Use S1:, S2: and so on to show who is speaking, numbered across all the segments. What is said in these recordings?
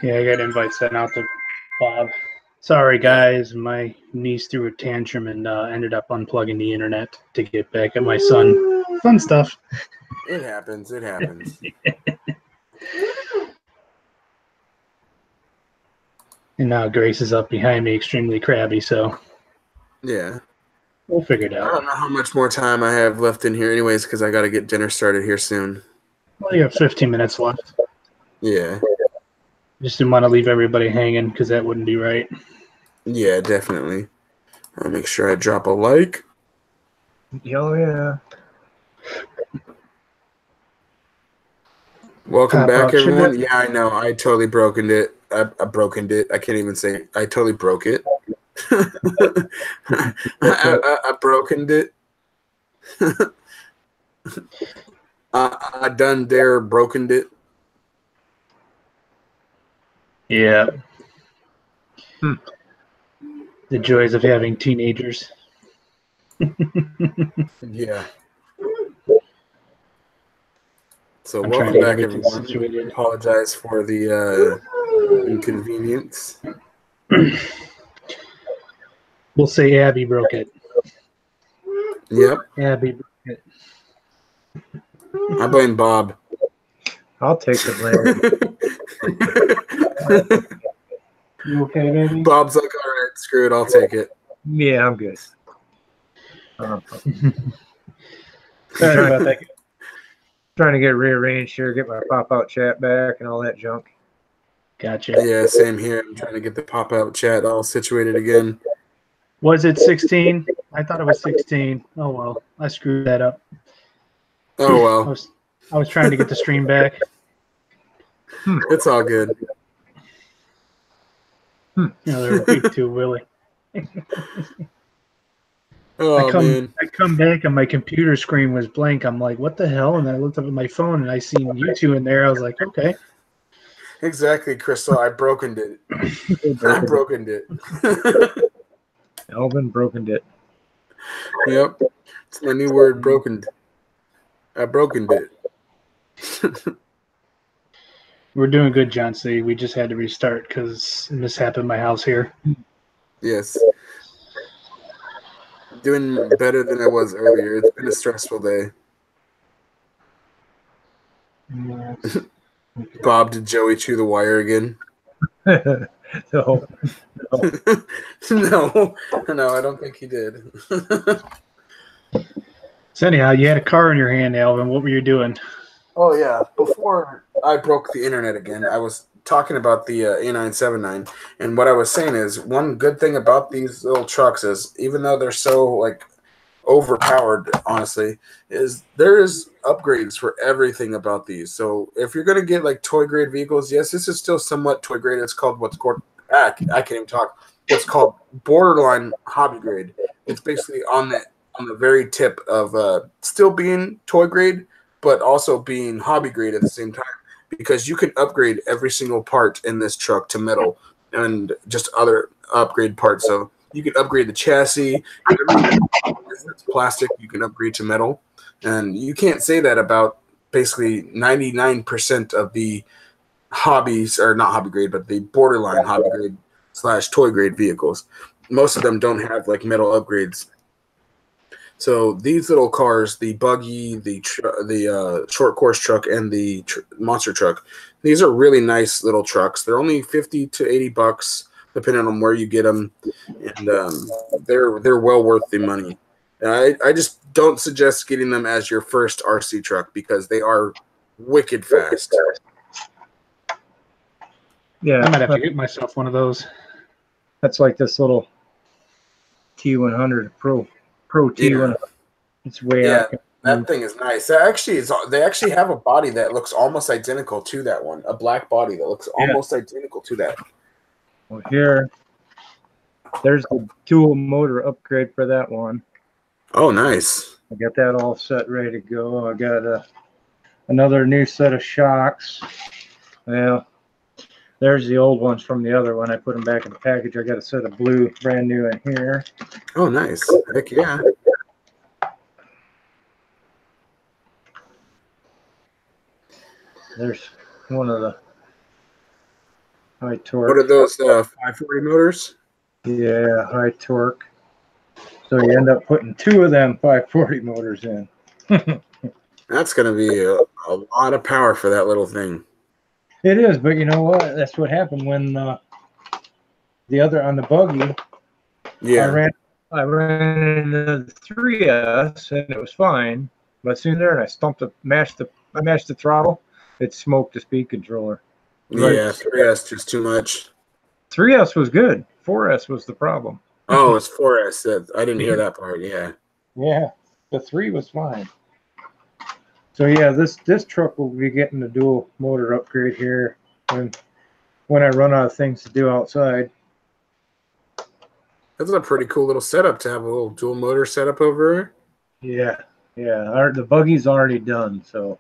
S1: Yeah, I got invites sent out to Bob. Sorry, guys. My niece threw a tantrum and ended up unplugging the internet to get back at my son. Fun stuff.
S2: It happens. It happens.
S1: And now Grace is up behind me, extremely crabby, so
S2: Yeah.
S1: we'll figure it
S2: I
S1: out.
S2: don't know how much more time I have left in here anyways, because I got to get dinner started here soon.
S1: Well, you have 15 minutes left.
S2: Yeah.
S1: Just didn't want to leave everybody hanging because that wouldn't be right.
S2: Yeah, definitely. I'll make sure I drop a like.
S3: Oh, yeah.
S2: Welcome
S1: Pop
S2: back,
S1: out
S2: everyone.
S1: chat.
S2: Yeah, I know. I totally broken it. I broken it. I can't even say I totally broke it. I broken it. I done there broken it.
S1: Yeah. The joys of having teenagers.
S2: Yeah. So
S1: I'm trying
S2: welcome
S1: to get
S2: back,
S1: everything
S2: everyone.
S1: situated.
S2: Apologize for the inconvenience.
S1: We'll say Abby broke it.
S2: Yep.
S1: Abby broke it.
S2: I blame Bob.
S3: I'll take the blame.
S1: You okay, baby?
S2: Bob's like, all right, screw it, I'll take it.
S3: Yeah, I'm good.
S1: Sorry about that.
S3: Trying to get rearranged here, get my pop-out chat back and all that junk.
S1: Gotcha.
S2: Yeah, same here. I'm trying to get the pop-out chat all situated again.
S1: Was it 16? I thought it was 16. Oh, well. I screwed that up.
S2: Oh, well.
S1: I was trying to get the stream back.
S2: It's all good.
S1: They're way too willy.
S2: Oh, man.
S1: I come back and my computer screen was blank. I'm like, what the hell? And I looked up at my phone and I seen you two in there. I was like, okay.
S2: Exactly, Crystal. I broken it. I broken it.
S3: Elvin broken it.
S2: Yep. It's my new word, broken. I broken it.
S1: We're doing good, John C. We just had to restart because this happened in my house here.
S2: Yes. Doing better than I was earlier. It's been a stressful day. Bob, did Joey chew the wire again?
S3: No,
S2: no, I don't think he did.
S1: So anyhow, you had a car in your hand, Alvin. What were you doing?
S2: Oh, yeah. Before I broke the internet again, I was talking about the A979, and what I was saying is one good thing about these little trucks is even though they're so, like, overpowered, honestly, is there is upgrades for everything about these. So if you're going to get, like, toy-grade vehicles, yes, this is still somewhat toy-grade. It's called what's called, I can't even talk, what's called borderline hobby grade. It's basically on the very tip of still being toy-grade, but also being hobby grade at the same time, because you can upgrade every single part in this truck to metal and just other upgrade parts. So you can upgrade the chassis, everything that's plastic, you can upgrade to metal. And you can't say that about basically 99% of the hobbies, or not hobby grade, but the borderline hobby grade / toy grade vehicles. Most of them don't have like metal upgrades. So these little cars, the buggy, the short course truck, and the monster truck, these are really nice little trucks. They're only $50 to $80, depending on where you get them, and they're well worth the money. I just don't suggest getting them as your first RC truck because they are wicked fast.
S3: yeah,
S1: I might have to get myself one of those.
S3: that's like this little T100 Pro T100. It's way out.
S2: That thing is nice. They actually have a body that looks almost identical to that one. A black body that looks almost identical to that.
S3: Well, here, there's the dual motor upgrade for that one.
S2: Oh, nice.
S3: I got that all set, ready to go. I got another new set of shocks. Well, there's the old ones from the other one. I put them back in the package. I got a set of blue, brand new in here.
S2: Oh, nice. Heck yeah.
S3: There's one of the high torque.
S2: What are those 540 motors?
S3: Yeah, high torque. So you end up putting 2 of them 540 motors in.
S2: That's going to be a lot of power for that little thing.
S3: It is, but you know what? That's what happened when the other on the buggy.
S2: Yeah.
S3: I ran into the 3S and it was fine, but as soon as there and I mashed the throttle, it smoked the speed controller.
S2: Yeah, 3S just too much.
S3: 3S was good. 4S was the problem.
S2: Oh, it's 4S. I didn't hear that part. Yeah.
S3: Yeah, the 3 was fine. So yeah, this truck will be getting the dual motor upgrade here when I run out of things to do outside.
S2: That's a pretty cool little setup to have a little dual motor setup over here.
S3: Yeah. The buggy's already done, so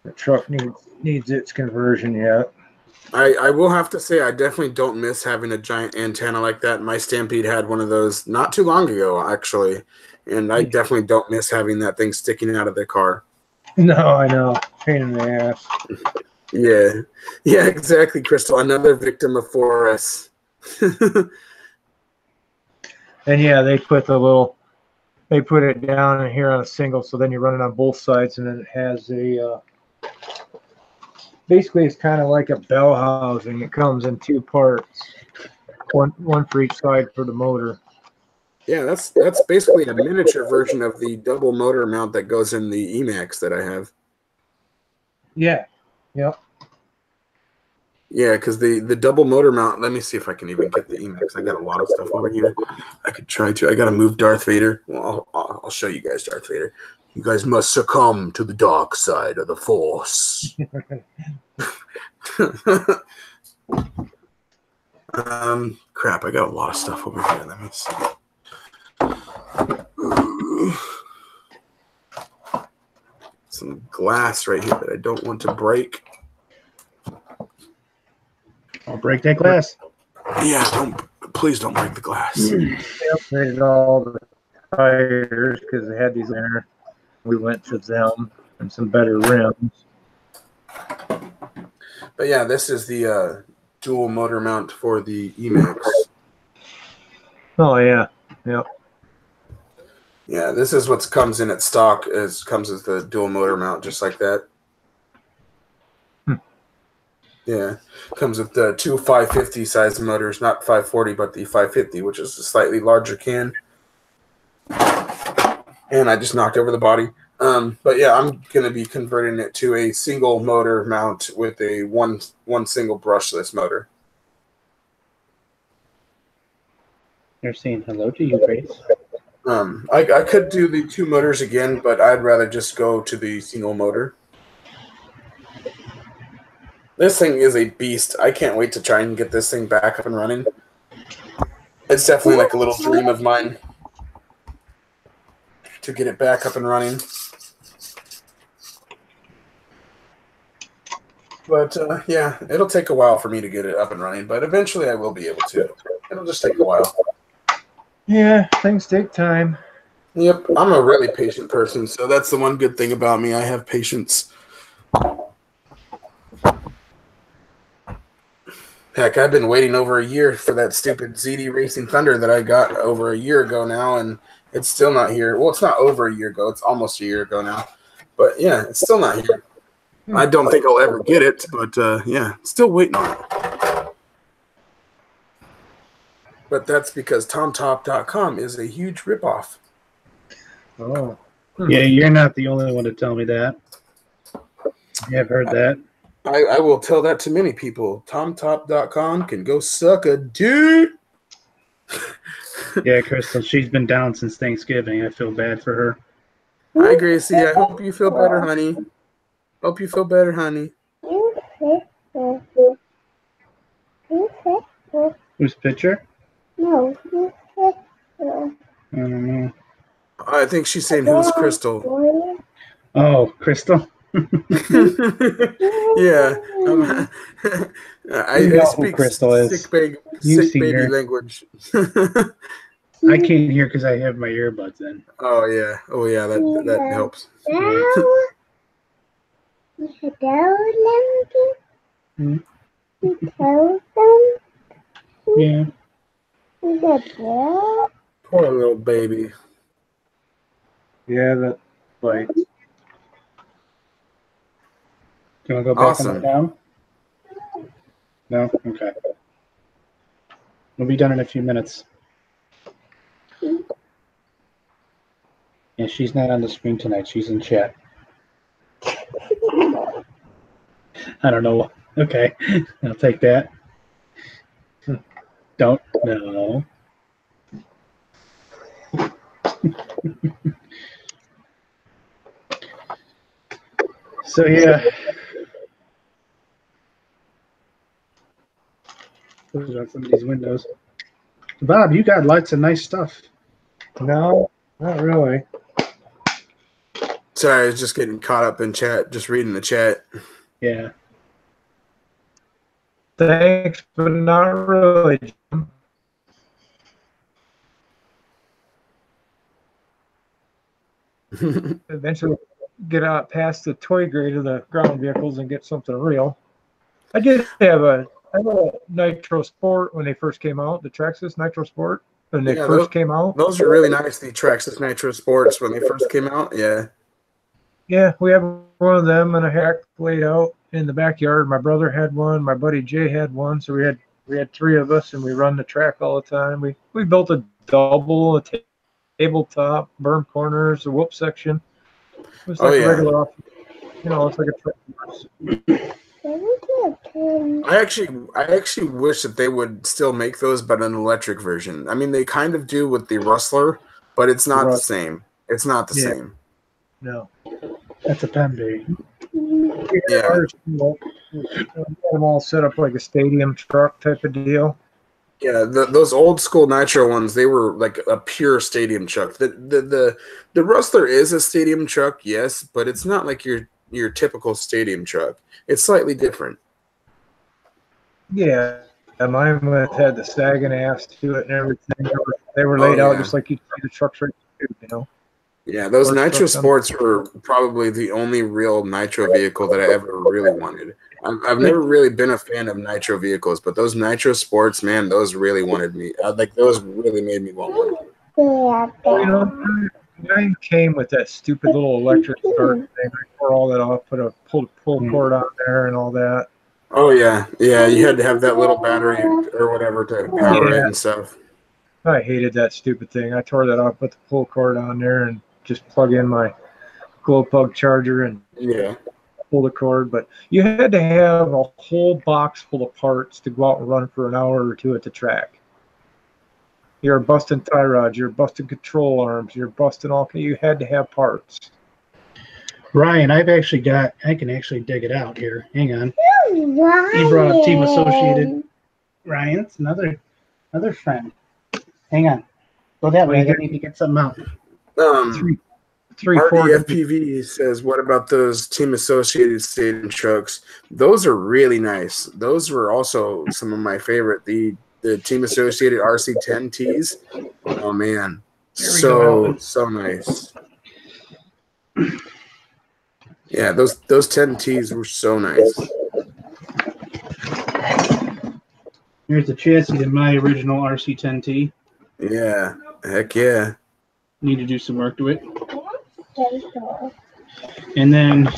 S3: the truck needs its conversion yet.
S2: I will have to say I definitely don't miss having a giant antenna like that. My Stampede had one of those not too long ago, actually, and I definitely don't miss having that thing sticking out of the car.
S3: No, I know. Pain in the ass.
S2: Yeah, exactly, Crystal. Another victim of 4S.
S3: And yeah, they put it down in here on a single, so then you run it on both sides, and then it has basically it's kind of like a bell housing. It comes in 2 parts, one for each side for the motor.
S2: Yeah, that's basically a miniature version of the double motor mount that goes in the Emax that I have.
S3: Yeah. Yep.
S2: Yeah, because the double motor mount, let me see if I can even get the Emax. I got a lot of stuff over here. I could try to. I got to move Darth Vader. Well, I'll show you guys Darth Vader. You guys must succumb to the dark side of the Force. Crap, I got a lot of stuff over here. Let me see. Some glass right here that I don't want to break.
S1: I'll break that glass.
S2: Yeah, please don't break the glass.
S3: They upgraded all the tires because they had these there. We went to them and some better rims.
S2: But yeah, this is the dual motor mount for the Emax.
S3: Oh yeah, yep.
S2: Yeah, this is what comes in at stock. Comes as the dual motor mount, just like that. Yeah, comes with the 2 550 size motors, not 540, but the 550, which is a slightly larger can. And I just knocked over the body. But yeah, I'm going to be converting it to a single motor mount with a one single brushless motor.
S1: They're saying hello to you, Grace.
S2: I could do the 2 motors again, but I'd rather just go to the single motor. This thing is a beast. I can't wait to try and get this thing back up and running. It's definitely like a little dream of mine to get it back up and running. But yeah, it'll take a while for me to get it up and running, but eventually I will be able to. It'll just take a while.
S3: Yeah, things take time.
S2: Yep, I'm a really patient person, so that's the one good thing about me. I have patience. Heck, I've been waiting over a year for that stupid ZD Racing Thunder that I got over a year ago now, and it's still not here. Well, it's not over a year ago. It's almost a year ago now. But yeah, it's still not here. I don't think I'll ever get it, but yeah, still waiting on it. But that's because TomTop.com is a huge ripoff.
S3: Oh.
S1: Yeah, you're not the only one to tell me that. Yeah, I've heard that.
S2: I will tell that to many people. TomTop.com can go suck a dude.
S1: Yeah, Crystal, she's been down since Thanksgiving. I feel bad for her.
S2: Hi, Gracie. I hope you feel better, honey. Hope you feel better, honey.
S1: Whose picture?
S4: No.
S1: I don't know.
S2: I think she's saying who's Crystal.
S1: Oh, Crystal?
S2: Yeah. I speak
S1: Crystal is.
S2: sick baby
S1: her.
S2: language.
S1: I can't hear because I have my earbuds in.
S2: Oh yeah, that helps.
S1: Hmm?
S4: You tell them
S1: Yeah.
S4: the bill?
S2: Poor little baby.
S3: Yeah, that like
S1: Do you want to go back and
S2: Awesome.
S1: lie down? No? Okay. We'll be done in a few minutes. Yeah, she's not on the screen tonight. She's in chat. I don't know. Okay. I'll take that. Don't. No. So, yeah. Close out some of these windows. Bob, you got lots of nice stuff.
S3: no, not really.
S2: Sorry, I was just getting caught up in chat, just reading the chat.
S1: Yeah.
S3: Thanks, but not really. Jim. Eventually, get out past the toy grade of the ground vehicles and get something real. I did have a Nitro Sport when they first came out. The Traxxas Nitro Sport when they
S2: Yeah,
S3: first came out.
S2: Those are really nice, the Traxxas Nitro Sports, when they first came out. Yeah.
S3: Yeah, we have one of them and a hack laid out in the backyard. My brother had one. My buddy Jay had one. So we had three of us, and we run the track all the time. We built a double, a tabletop, berm corners, a whoop section. It was
S2: Oh,
S3: like
S2: yeah.
S3: a regular, it's like a track.
S2: I actually wish that they would still make those, but an electric version. I mean, they kind of do with the Rustler, but it's not the same. It's not the same.
S3: No.
S1: That's a Pembe.
S2: Yeah.
S3: Ours, we had them all set up like a stadium truck type of deal.
S2: Yeah, those old school Nitro ones, they were like a pure stadium truck. The Rustler is a stadium truck, yes, but it's not like your typical stadium truck. It's slightly different.
S3: Yeah, and mine had the sagging ass to it and everything. They were laid out just like you see the trucks right now.
S2: Yeah, those
S3: Sports
S2: Nitro
S3: trucks,
S2: Sports were probably the only real Nitro vehicle that I ever really wanted. I've never really been a fan of Nitro vehicles, but those Nitro Sports, man, those really wanted me. Those really made me want one.
S3: Well, mine came with that stupid little electric start thing. I tore all that off, put a pull cord on there and all that.
S2: Oh yeah, yeah. You had to have that little battery or whatever to power it and stuff.
S3: I hated that stupid thing. I tore that off, put the pull cord on there, and just plug in my glow plug charger and pull the cord. But you had to have a whole box full of parts to go out and run for an hour or two at the track. You're busting tie rods, you're busting control arms, you're busting all. You had to have parts.
S1: Ryan, I can actually dig it out here. Hang on. You brought up Team Associated. Ryan, it's another friend. Hang on. Go that way. I need to get something out.
S2: RDFPV says, what about those Team Associated stadium trucks? Those are really nice. Those were also some of my favorite. The Team Associated RC10Ts. Oh, man. So nice. Yeah, those 10Ts were so nice.
S1: Here's the chassis of my original RC10T.
S2: Yeah, heck yeah.
S1: Need to do some work to it. And then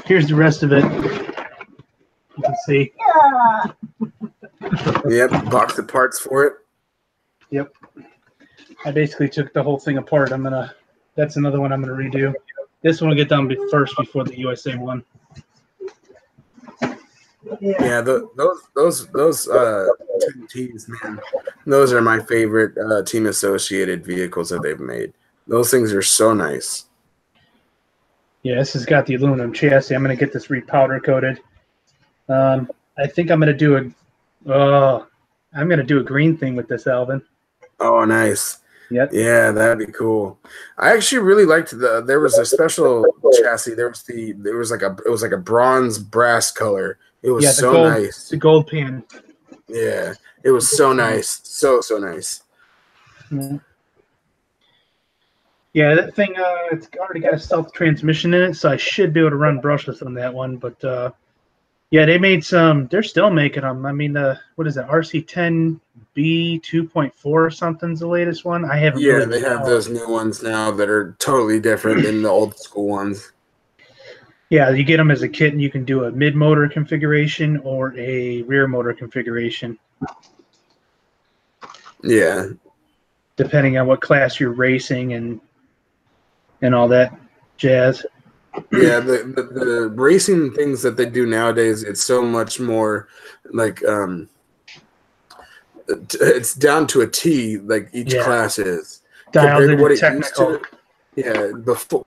S1: here's the rest of it. You can see.
S2: Yep, box of parts for it.
S1: Yep. I basically took the whole thing apart. That's another one I'm gonna redo. This one will get done first before the USA one.
S2: Yeah, those 10Ts, man. Those are my favorite Team Associated vehicles that they've made. Those things are so nice.
S1: Yeah, this has got the aluminum chassis. I'm gonna get this repowder coated. I think I'm gonna do a green thing with this, Alvin.
S2: Oh, nice.
S1: Yep.
S2: Yeah, that'd be cool. I actually really liked there was a special chassis. It was like a bronze brass color. It was so nice.
S1: The gold pan.
S2: Yeah, it was so nice. So nice.
S1: Yeah. Yeah, that thing, it's already got a stealth transmission in it, so I should be able to run brushless on that one. But yeah, they made some. They're still making them. I mean, what is it? RC10B 2.4 or something's the latest one. I haven't
S2: Yeah,
S1: really
S2: they
S1: been
S2: have those new ones now that are totally different than the old school ones.
S1: Yeah, you get them as a kit, and you can do a mid motor configuration or a rear motor configuration,
S2: Yeah,
S1: depending on what class you're racing and all that jazz.
S2: yeah. The racing things that they do nowadays, it's so much more like it's down to a T. Like each
S1: Yeah.
S2: class is
S1: Dialed
S2: compared to
S1: into
S2: what it used
S1: technical.
S2: to. Yeah, before,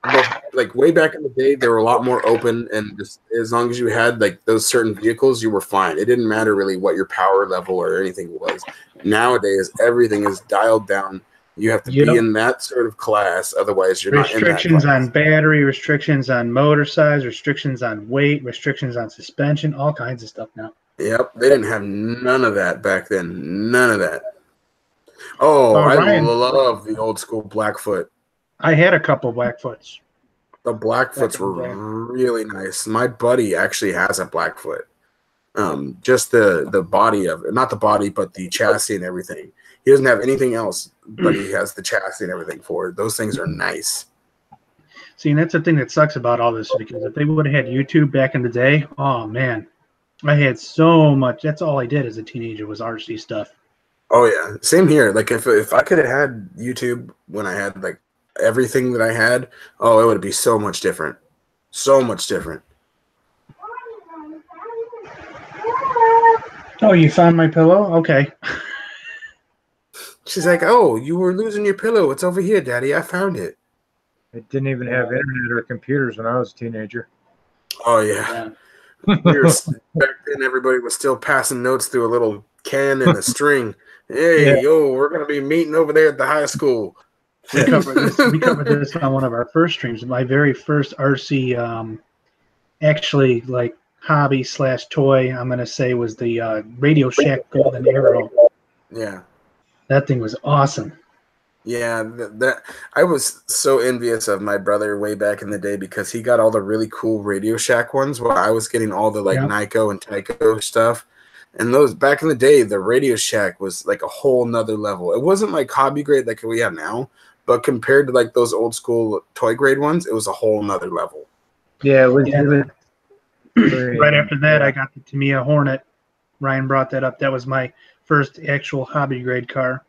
S2: like way back in the day, they were a lot more open, and just as long as you had like those certain vehicles, you were fine. It didn't matter really what your power level or anything was. Nowadays, everything is dialed down. You have to be
S1: Yep.
S2: in that sort of class, otherwise you're not in that
S1: Restrictions
S2: class.
S1: on battery, restrictions on motor size, restrictions on weight, restrictions on suspension, all kinds of stuff now.
S2: Yep, they didn't have none of that back then. None of that. Oh, I
S1: Ryan,
S2: love the old school Blackfoot.
S1: I had a couple Blackfoots.
S2: The Blackfoots
S1: Back in the
S2: were
S1: day.
S2: really nice. My buddy actually has a Blackfoot. Just the body of it, not the body, but the chassis and everything. He doesn't have anything else, but he has the chassis and everything for it. Those things are nice.
S1: See, and that's the thing that sucks about all this, because if they would have had YouTube back in the day, oh man, I had so much. That's all I did as a teenager was RC stuff.
S2: Oh yeah, same here. Like if I could have had YouTube when I had like everything that I had, oh, it would be so much different. So much different.
S1: Oh, you found my pillow? Okay.
S2: She's like, "Oh, you were losing your pillow. It's over here, Daddy. I found it."
S3: It didn't even have internet or computers when I was a teenager.
S2: Oh yeah. Back then, everybody was still passing notes through a little can and a string. Hey,
S3: Yeah.
S2: yo, we're gonna be meeting over there at the high school.
S1: We covered this on one of our first streams. My very first RC, actually like hobby / toy, I'm gonna say, was the Radio Shack Golden Arrow.
S2: Yeah.
S1: That thing was awesome.
S2: Yeah, that I was so envious of my brother way back in the day because he got all the really cool Radio Shack ones while I was getting all the like Nyko and Tyco stuff. And those back in the day, the Radio Shack was like a whole nother level. It wasn't like hobby grade like we have now, but compared to like those old school toy grade ones, it was a whole nother level.
S3: Yeah, it was
S1: right after that, I got the Tamiya Hornet. Ryan brought that up. That was my first actual hobby grade car.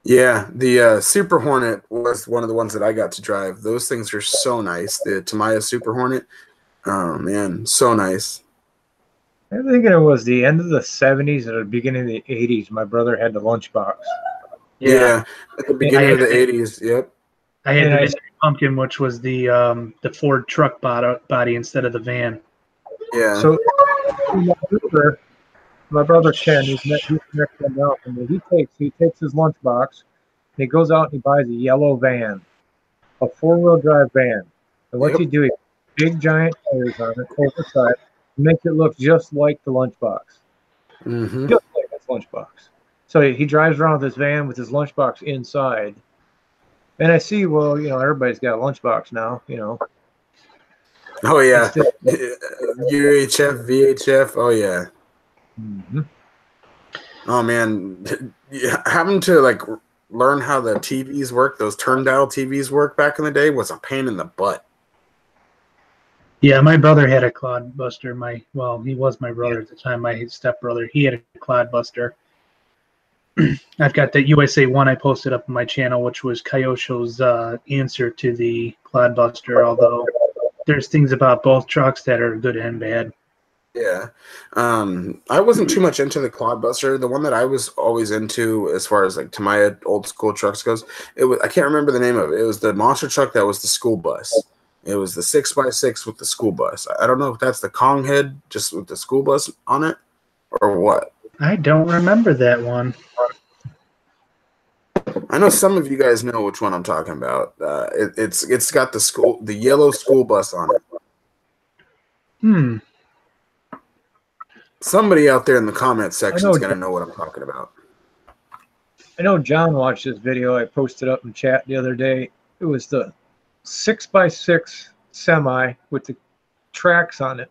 S2: Yeah, the Super Hornet was one of the ones that I got to drive. Those things are so nice. The Tamiya Super Hornet, oh man, so nice.
S3: I'm thinking it was the end of the 70s or the beginning of the 80s. My brother had the lunchbox.
S2: Yeah, at the beginning of the 80s. Yep.
S1: I had the Mystery Pumpkin, which was the Ford truck body instead of the van.
S2: Yeah.
S3: So my brother Ken, he's next one down from me. He takes his lunchbox, and he goes out and he buys a yellow van, a 4-wheel drive van. And what's he doing? Big giant tires on it, oversized, makes it look just like the lunchbox.
S2: Mm-hmm.
S3: Just like his lunchbox. So he drives around with his van with his lunchbox inside. And I see, well, you know, everybody's got a lunchbox now, you know.
S2: Oh, yeah. UHF, VHF, oh, yeah.
S3: Mm-hmm.
S2: Oh, man. Having to, like, learn how the TVs work, those turn-dial TVs work back in the day was a pain in the butt.
S1: Yeah, my brother had a Clodbuster. He was my brother at the time. My stepbrother, he had a Clodbuster. I've got that USA one I posted up on my channel, which was Kyosho's answer to the Clodbuster. Although there's things about both trucks that are good and bad.
S2: Yeah, I wasn't too much into the Clodbuster. The one that I was always into, as far as like Tamiya old school trucks goes, I can't remember the name of it. It was the monster truck that was the school bus. It was the 6x6 with the school bus. I don't know if that's the Kong head just with the school bus on it or what.
S1: I don't remember that one.
S2: I know some of you guys know which one I'm talking about. It's got the yellow school bus on it. Somebody out there in the comment section is going to know what I'm talking about.
S3: I know John watched this video I posted up in chat the other day. it was the 6x6 semi with the tracks on it.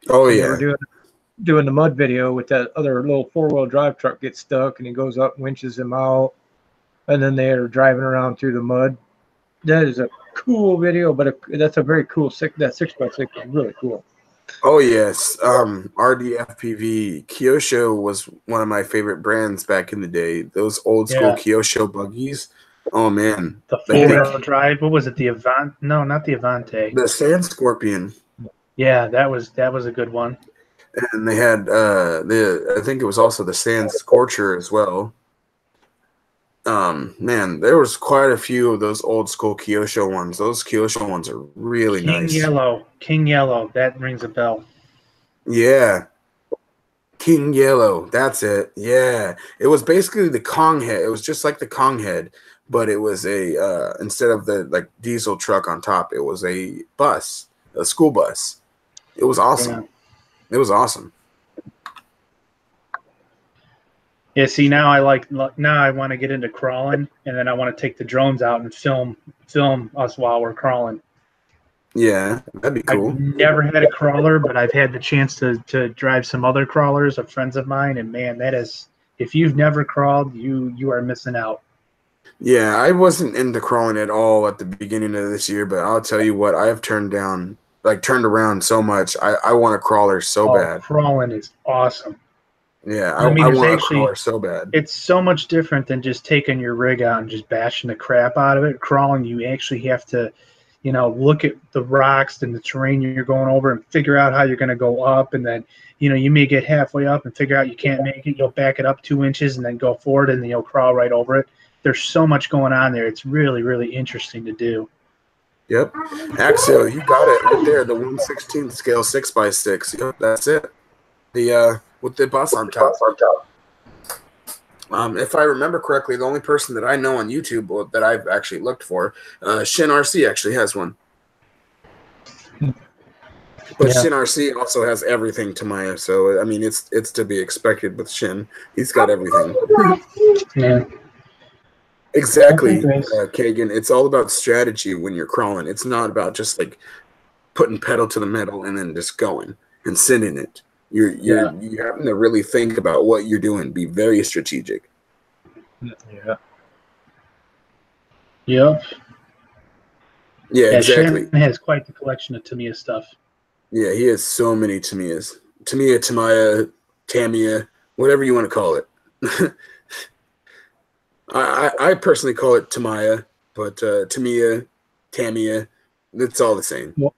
S2: Oh
S3: And
S2: yeah.
S3: they were doing the mud video with that other little 4-wheel drive truck gets stuck and he goes up, winches him out, and then they are driving around through the mud. That is a cool video, but that's a very cool that 6x6 is really cool.
S2: Oh yes, RDFPV Kyosho was one of my favorite brands back in the day. Those old school Kyosho buggies. Oh man,
S1: the 4-wheel drive. What was it? The Avant? No, not the Avante.
S2: The Sand Scorpion.
S1: Yeah, that was a good one.
S2: And they had I think it was also the Sand Scorcher as well. Man, there was quite a few of those old school Kyosho ones. Those Kyosho ones are really nice.
S1: King Yellow, that rings a bell.
S2: Yeah. King Yellow, that's it. Yeah. It was basically the Kong head. It was just like the Kong head, but it was a instead of the like diesel truck on top, it was a bus, a school bus. It was awesome. Yeah. It was awesome.
S1: Yeah, see now I want to get into crawling, and then I want to take the drones out and film us while we're crawling.
S2: Yeah, that'd be cool.
S1: I've never had a crawler, but I've had the chance to drive some other crawlers of friends of mine, and man, that is, if you've never crawled, you are missing out.
S2: Yeah, I wasn't into crawling at all at the beginning of this year, but I'll tell you what, I have turned around so much. I want a crawler so bad.
S1: Crawling is awesome.
S2: Yeah, I want a crawler so bad.
S1: It's so much different than just taking your rig out and just bashing the crap out of it. Crawling, you actually have to, look at the rocks and the terrain you're going over and figure out how you're going to go up. And then, you may get halfway up and figure out you can't make it. You'll back it up 2 inches and then go forward and then you'll crawl right over it. There's so much going on there. It's really, really interesting to do.
S2: Yep. Axel, you got it right there. The 1/16 scale 6x6. Yep, that's it. The with the bus on top. If I remember correctly, the only person that I know on YouTube that I've actually looked for, Shin RC actually has one. But Shin RC also has everything, Tamaya. So I mean, it's to be expected with Shin. He's got everything.
S1: Yeah.
S2: Exactly, Kagan. It's all about strategy when you're crawling. It's not about just like putting pedal to the metal and then just going and sending it. You're having to really think about what you're doing. Be very strategic.
S3: Yeah.
S1: Yep.
S2: Yeah, exactly.
S1: Shannon has quite the collection of Tamiya stuff.
S2: Yeah, he has so many Tamiyas. Tamaya, Tamiya, whatever you want to call it. I personally call it Tamaya, but Tamiya, it's all the same.
S3: Well,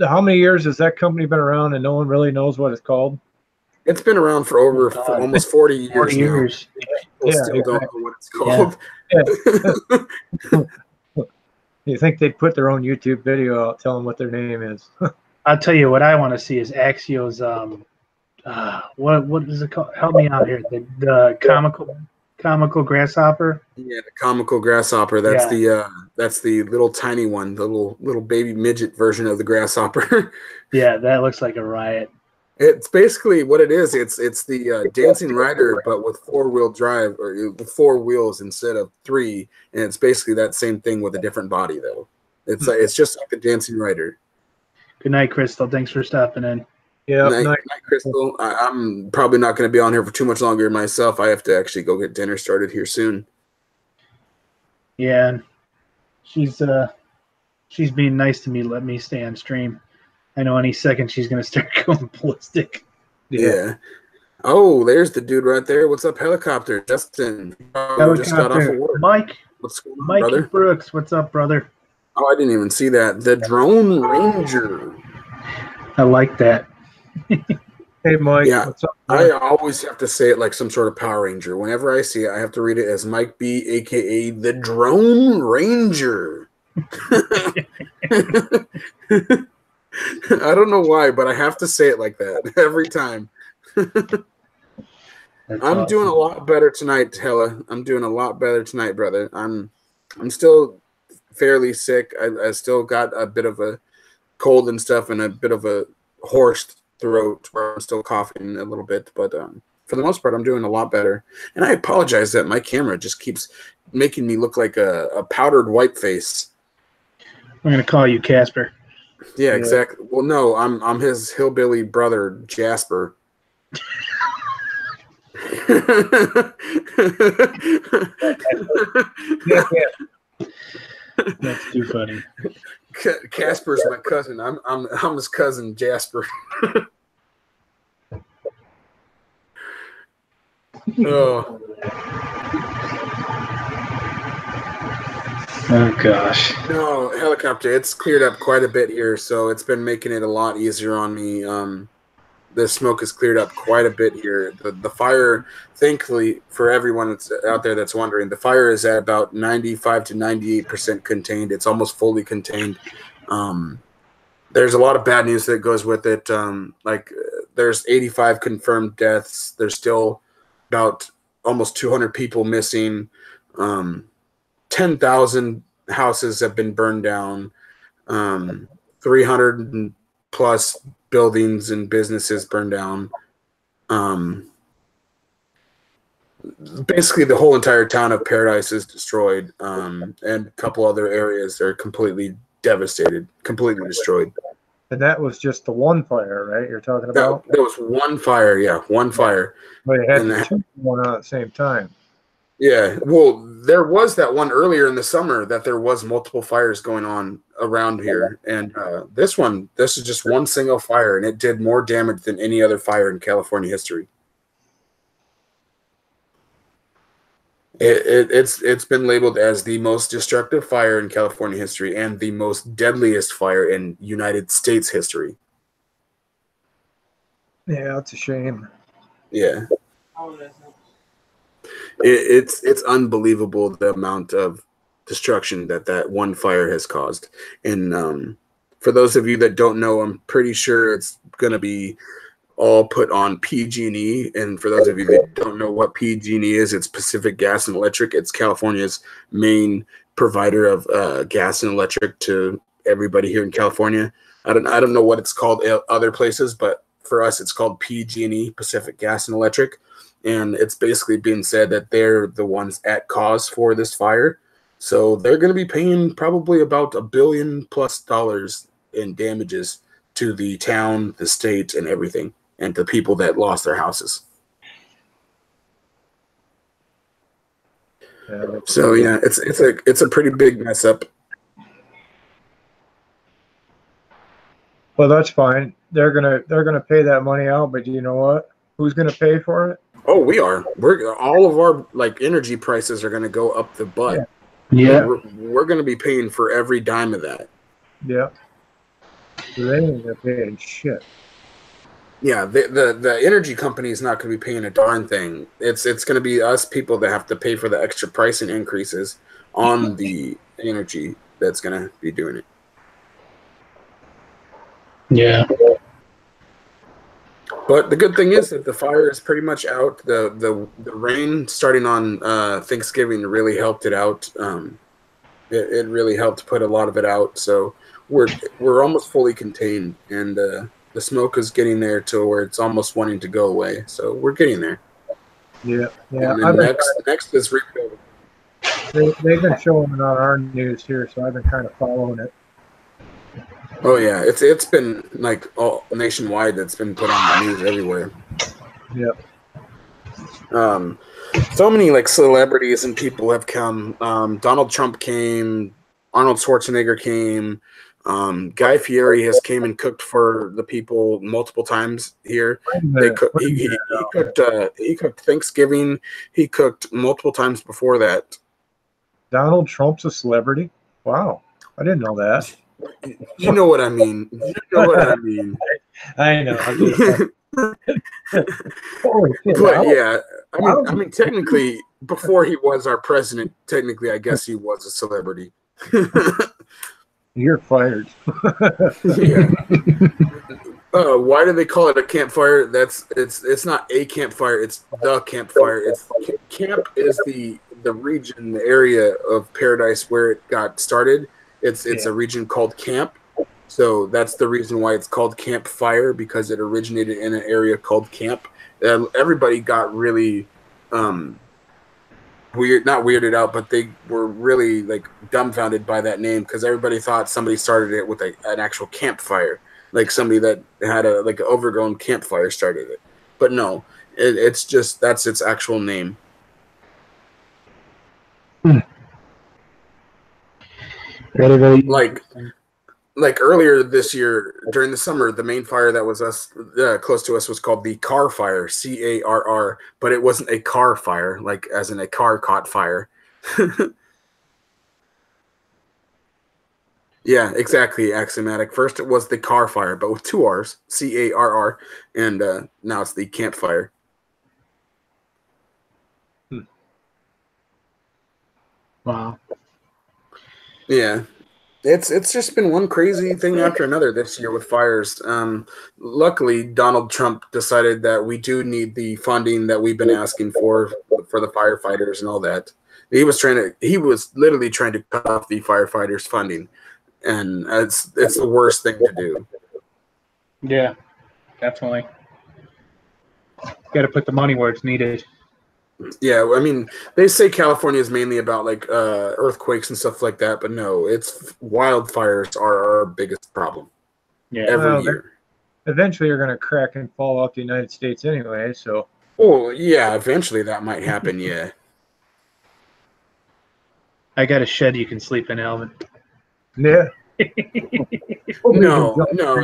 S3: how many years has that company been around and no one really knows what it's called?
S2: It's been around for almost 40 years.
S1: 40 years.
S2: People still don't know what it's called.
S3: Yeah. You think they'd put their own YouTube video out telling what their name is?
S1: I'll tell you what I want to see is Axio's what is it called? Help me out here. The comical grasshopper.
S2: Yeah, the comical grasshopper. That's the little tiny one, the little baby midget version of the grasshopper.
S1: Yeah, that looks like a riot.
S2: It's basically what it is. It's the dancing rider, but with 4-wheel drive or with 4 wheels instead of 3, and it's basically that same thing with a different body though. It's just like the dancing rider.
S1: Good night, Crystal. Thanks for stopping in.
S3: Yeah,
S2: night, Crystal. I'm probably not going to be on here for too much longer myself. I have to actually go get dinner started here soon.
S1: Yeah, and she's being nice to me. Let me stay on stream. I know any second she's going to start going ballistic.
S2: Yeah. Oh, there's the dude right there. What's up, Helicopter? Justin. Just got off of work.
S1: Mike.
S2: What's going on,
S1: Mike
S2: brother?
S1: Brooks. What's up, brother?
S2: Oh, I didn't even see that. The Drone Ranger.
S1: I like that.
S3: Hey, Mike.
S2: Yeah,
S3: what's up,
S2: I always have to say it like some sort of Power Ranger. Whenever I see it, I have to read it as Mike B, a.k.a. the Drone Ranger. I don't know why, but I have to say it like that every time. I'm doing a lot better tonight, Hella. I'm doing a lot better tonight, brother. I'm still fairly sick. I still got a bit of a cold and stuff and a bit of a hoarse throat where I'm still coughing a little bit, but for the most part, I'm doing a lot better. And I apologize that my camera just keeps making me look like a powdered white face.
S1: I'm gonna call you Casper.
S2: Yeah, exactly. Well, no, I'm his hillbilly brother, Jasper.
S1: That's too funny.
S2: Casper's my cousin. I'm his cousin, Jasper. Oh.
S1: Oh gosh.
S2: No, helicopter. It's cleared up quite a bit here, so it's been making it a lot easier on me. The smoke has cleared up quite a bit here. The fire, thankfully, for everyone that's out there that's wondering, the fire is at about 95 to 98% contained. It's almost fully contained. There's a lot of bad news that goes with it. There's 85 confirmed deaths. There's still about almost 200 people missing. 10,000 houses have been burned down. 300 plus buildings and businesses burned down. Basically, the whole entire town of Paradise is destroyed, and a couple other areas are completely devastated, completely destroyed.
S3: And that was just the one fire, right? You're talking about?
S2: There was one fire, yeah, one fire.
S3: But it had two going on at the same time.
S2: Yeah, well, there was that one earlier in the summer that there was multiple fires going on around here, and this is just one single fire, and it did more damage than any other fire in California history. It's been labeled as the most destructive fire in California history and the most deadliest fire in United States history.
S3: Yeah, it's a shame.
S2: Yeah. It's unbelievable the amount of destruction that one fire has caused. And for those of you that don't know, I'm pretty sure it's going to be all put on PG&E. And for those of you that don't know what PG&E is, it's Pacific Gas and Electric. It's California's main provider of gas and electric to everybody here in California. I don't know what it's called other places, but for us, it's called PG&E, Pacific Gas and Electric. And it's basically being said that they're the ones at cause for this fire. So they're going to be paying probably about $1 billion+ in damages to the town, the state, and everything, and to people that lost their houses. So yeah, it's a pretty big mess up.
S3: Well, that's fine. They're gonna pay that money out, but you know what? Who's gonna pay for it?
S2: Oh, we are. All of our energy prices are going to go up the butt.
S1: Yeah.
S2: We're going to be paying for every dime of that.
S3: Yeah. So they ain't gonna pay shit.
S2: Yeah, the energy company is not going to be paying a darn thing. It's going to be us people that have to pay for the extra pricing increases on the energy that's going to be doing it.
S1: Yeah.
S2: But the good thing is that the fire is pretty much out. The rain starting on Thanksgiving really helped it out. It really helped put a lot of it out. So we're almost fully contained, and the smoke is getting there to where it's almost wanting to go away. So we're getting there.
S3: Yeah, yeah.
S2: And then next is rebuilding.
S3: They've been showing it on our news here, so I've been kind of following it.
S2: Oh yeah, it's been like all nationwide. It's been put on the news everywhere.
S3: Yep.
S2: So many celebrities and people have come. Donald Trump came. Arnold Schwarzenegger came. Guy Fieri has came and cooked for the people multiple times here. He cooked Thanksgiving. He cooked multiple times before that.
S3: Donald Trump's a celebrity? Wow, I didn't know that.
S2: You know what I mean. You know what I mean.
S3: I know.
S2: But yeah, I mean, technically, before he was our president, technically, I guess he was a celebrity.
S3: You're fired.
S2: Yeah. Why do they call it a campfire? It's not a campfire. It's the campfire. Camp is the region, the area of Paradise where it got started. It's a region called Camp. So that's the reason why it's called campfire, because it originated in an area called camp. Everybody got really not weirded out, but they were really like dumbfounded by that name, because everybody thought somebody started it with an actual campfire, like somebody that had an overgrown campfire started it. But no, it's just that's its actual name.
S1: Very
S2: Like earlier this year during the summer, the main fire that was close to us was called the Carr Fire, CARR, but it wasn't a car fire, like as in a car caught fire. Yeah, exactly, axiomatic. First it was the Carr Fire, but with 2 R's, CARR, and now it's the campfire.
S1: Wow.
S2: Yeah. It's just been one crazy thing after another this year with fires. Luckily, Donald Trump decided that we do need the funding that we've been asking for the firefighters and all that. He was literally trying to cut off the firefighters' funding, and it's the worst thing to do.
S1: Yeah, definitely. Got to put the money where it's needed.
S2: Yeah, I mean, they say California is mainly about like earthquakes and stuff like that, but no, it's wildfires are our biggest problem.
S1: Yeah,
S2: every year.
S3: Eventually, you're going to crack and fall off the United States anyway. So.
S2: Well, yeah, eventually that might happen. Yeah.
S1: I got a shed you can sleep in, Alvin.
S3: Yeah.
S2: No,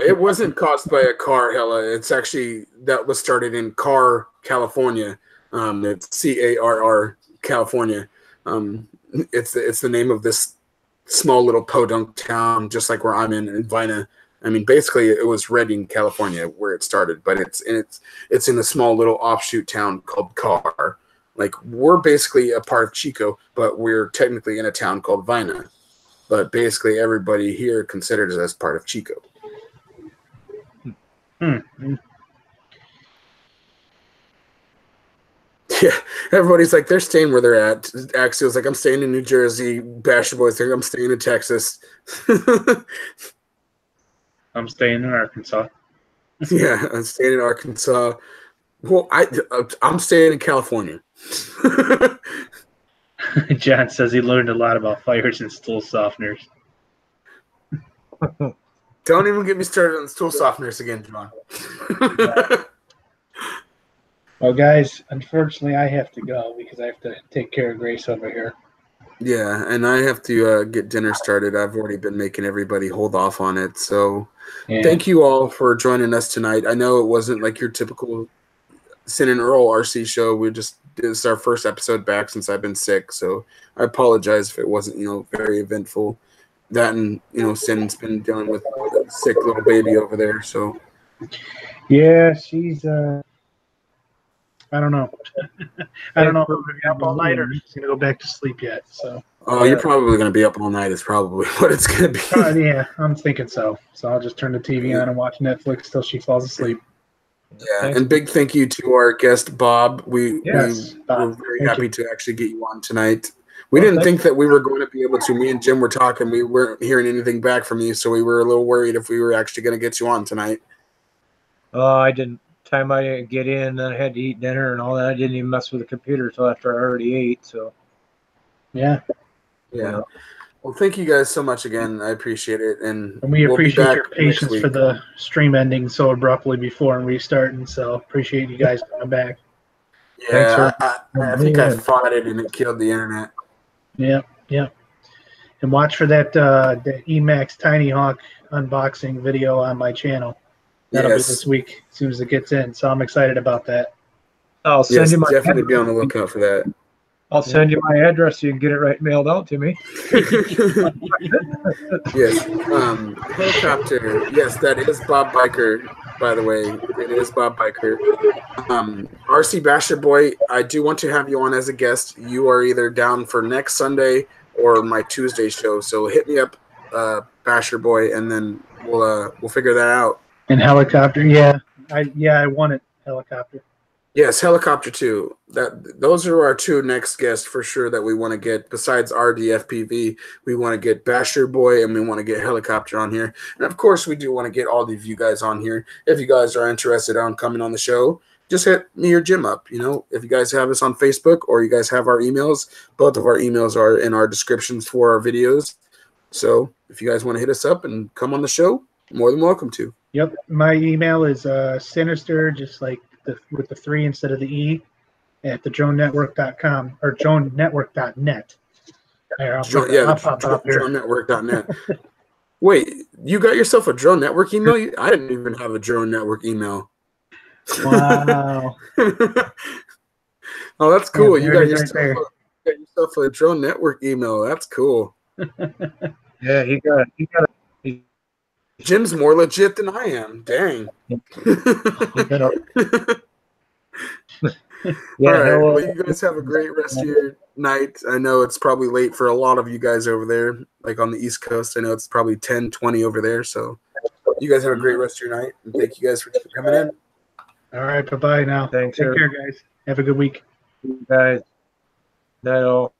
S2: it wasn't caused by a car, Hella. It's actually that was started in Carr, California. It's CARR, California. It's the name of this small little podunk town, just like where I'm in Vina. I mean, basically, it was Redding, California, where it started, but it's in a small little offshoot town called Carr. Like, we're basically a part of Chico, but we're technically in a town called Vina. But basically, everybody here considers us as part of Chico. Yeah, everybody's like, they're staying where they're at. Axial's like, I'm staying in New Jersey. Basher Boy's like, I'm staying in Texas.
S1: I'm staying in Arkansas.
S2: Yeah, I'm staying in Arkansas. Well, I'm staying in California.
S1: John says he learned a lot about fires and stool softeners.
S2: Don't even get me started on stool softeners again, John.
S1: Well, guys, unfortunately, I have to go because I have to take care of Grace over here.
S2: Yeah, and I have to get dinner started. I've already been making everybody hold off on it. So Thank you all for joining us tonight. I know it wasn't like your typical Sin and Errl RC show. This is our first episode back since I've been sick. So I apologize if it wasn't, very eventful. That and, Sin's been dealing with a sick little baby over there. So
S1: yeah, she's I don't know. I don't know if I'm going to be up all night or she's going to go back to sleep yet. So.
S2: Oh, you're probably going to be up all night is probably what it's going to be.
S1: Yeah, I'm thinking so. So I'll just turn the TV on and watch Netflix till she falls asleep.
S2: Yeah, and big thank you to our guest, Bob. We were very happy to actually get you on tonight. We didn't think that we were going to be able to. Me and Jim were talking. We weren't hearing anything back from you, so we were a little worried if we were actually going to get you on tonight.
S3: I didn't. Time I didn't get in, then I had to eat dinner and all that. I didn't even mess with the computer until after I already ate. So,
S1: yeah.
S2: Well, thank you guys so much again. I appreciate it, and
S1: we appreciate your patience for the stream ending so abruptly before and restarting. So appreciate you guys coming back.
S2: Yeah, I think I fought it and it killed the internet.
S1: Yeah. And watch for that the Emacs Tiny Hawk unboxing video on my channel. That'll be this week as soon as it gets in. So I'm excited about that.
S3: I'll send you my
S2: definitely be on the lookout for that.
S3: I'll send you my address so you can get it mailed out to me.
S2: Yes. Helicopter. Yes, that is Bob Biker, by the way. It is Bob Biker. RC Basher Boy, I do want to have you on as a guest. You are either down for next Sunday or my Tuesday show. So hit me up, Basher Boy, and then we'll figure that out.
S1: And Helicopter, I won it, Helicopter.
S2: Yes, Helicopter 2. Those are our two next guests for sure that we want to get. Besides RDFPV, we want to get Basher Boy and we want to get Helicopter on here. And of course, we do want to get all of you guys on here. If you guys are interested on coming on the show, just hit me or Jim up. You know, if you guys have us on Facebook or you guys have our emails, both of our emails are in our descriptions for our videos. So if you guys want to hit us up and come on the show, more than welcome to.
S1: Yep, my email is sinister, just like with the 3 instead of the E, at thedronenetwork.com or dronenetwork.net. I'll pop up here.
S2: Dronenetwork.net. Wait, you got yourself a Drone Network email? I didn't even have a Drone Network email.
S1: Wow.
S2: Oh, that's cool.
S1: Yeah,
S2: You got yourself a Drone Network email. That's cool.
S3: Yeah, he got
S2: Jim's more legit than I am. Dang.
S3: Yeah,
S2: all right. Well, you guys have a great rest of your night. I know it's probably late for a lot of you guys over there, like on the East Coast. I know it's probably 10:20 over there. So you guys have a great rest of your night. And thank you guys for coming in.
S1: All right. Bye-bye now.
S3: Thanks,
S1: Take care, guys. Have a good week.
S3: guys. That all.